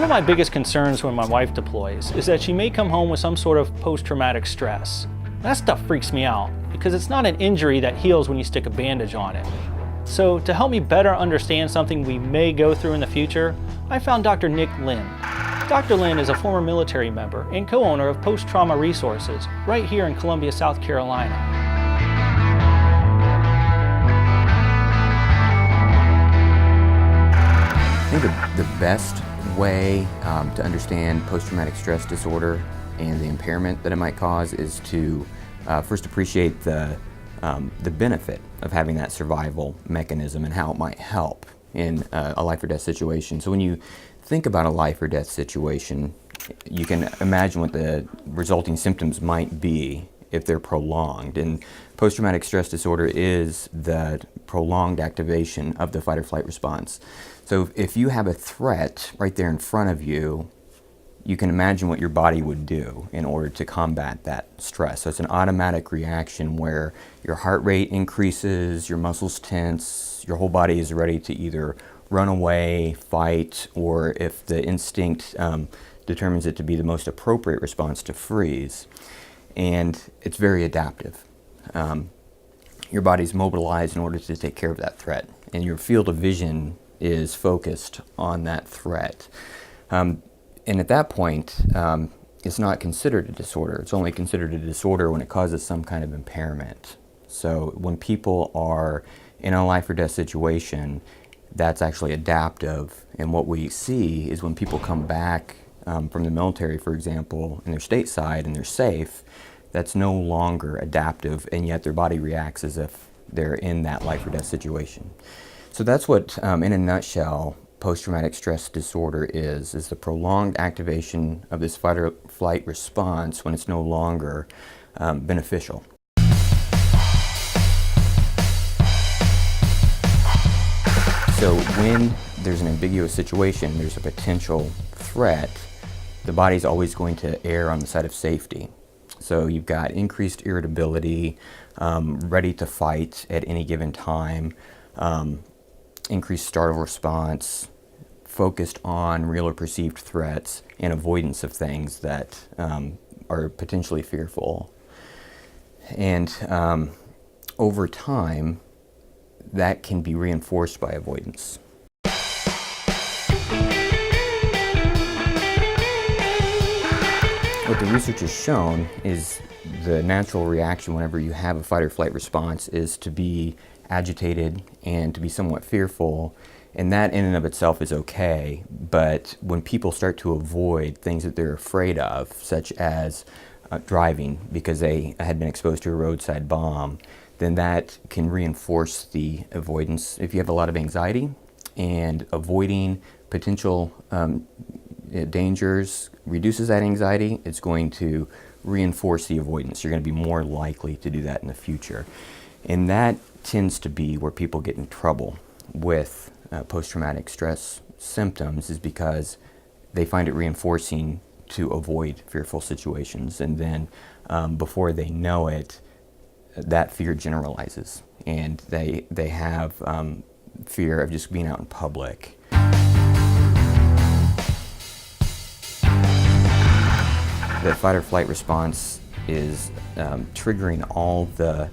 of my biggest concerns when my wife deploys is that she may come home with some sort of post-traumatic stress. That stuff freaks me out because it's not an injury that heals when you stick a bandage on it. So to help me better understand something we may go through in the future, I found Dr. Nick Lynn. Dr. Lynn is a former military member and co-owner of Post-Trauma Resources right here in Columbia, South Carolina. I think the best way to understand post-traumatic stress disorder and the impairment that it might cause is to first appreciate the benefit of having that survival mechanism and how it might help in a life or death situation. So when you think about a life or death situation, you can imagine what the resulting symptoms might be if they're prolonged. And post-traumatic stress disorder is the prolonged activation of the fight or flight response. So if you have a threat right there in front of you, you can imagine what your body would do in order to combat that stress. So it's an automatic reaction where your heart rate increases, your muscles tense, your whole body is ready to either run away, fight, or if the instinct determines it to be the most appropriate response, to freeze. And it's very adaptive. Your body's mobilized in order to take care of that threat, and your field of vision is focused on that threat. And at that point, it's not considered a disorder. It's only considered a disorder when it causes some kind of impairment. So when people are in a life or death situation, that's actually adaptive. And what we see is when people come back from the military, for example, and they're stateside and they're safe, that's no longer adaptive, and yet their body reacts as if they're in that life or death situation. So that's what, in a nutshell, post-traumatic stress disorder is the prolonged activation of this fight or flight response when it's no longer beneficial. So when there's an ambiguous situation, there's a potential threat, the body's always going to err on the side of safety. So you've got increased irritability, ready to fight at any given time, increased startle response, focused on real or perceived threats, and avoidance of things that are potentially fearful. And over time, that can be reinforced by avoidance. What the research has shown is the natural reaction whenever you have a fight or flight response is to be agitated and to be somewhat fearful, and that in and of itself is okay. But when people start to avoid things that they're afraid of, such as driving because they had been exposed to a roadside bomb, then that can reinforce the avoidance. If you have a lot of anxiety, and avoiding potential dangers reduces that anxiety, it's going to reinforce the avoidance. You're going to be more likely to do that in the future. And that tends to be where people get in trouble with post-traumatic stress symptoms, is because they find it reinforcing to avoid fearful situations. And then before they know it, that fear generalizes, and they have fear of just being out in public. The fight or flight response is triggering all the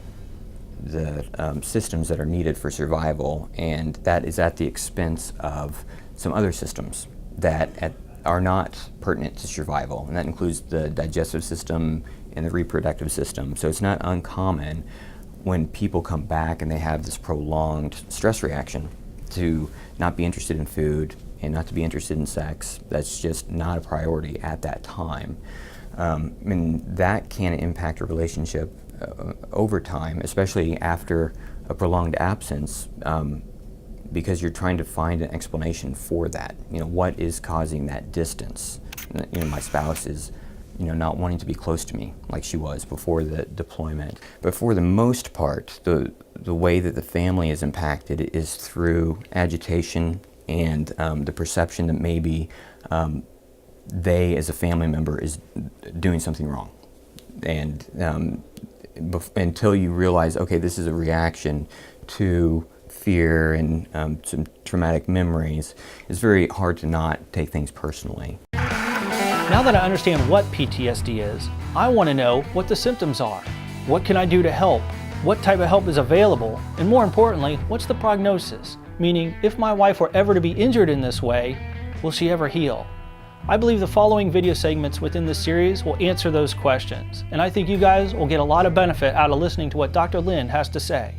systems that are needed for survival, and that is at the expense of some other systems that are not pertinent to survival, and that includes the digestive system and the reproductive system. So it's not uncommon when people come back and they have this prolonged stress reaction to not be interested in food and not to be interested in sex. That's just not a priority at that time. And that can impact a relationship over time, especially after a prolonged absence, because you're trying to find an explanation for that. You know, what is causing that distance? You know, my spouse is, you know, not wanting to be close to me like she was before the deployment. But for the most part, the way that the family is impacted is through agitation and the perception that maybe they, as a family member, is doing something wrong. And until you realize, okay, this is a reaction to fear and some traumatic memories, it's very hard to not take things personally. Now that I understand what PTSD is, I want to know what the symptoms are. What can I do to help? What type of help is available? And more importantly, what's the prognosis? Meaning, if my wife were ever to be injured in this way, will she ever heal? I believe the following video segments within this series will answer those questions, and I think you guys will get a lot of benefit out of listening to what Dr. Lynn has to say.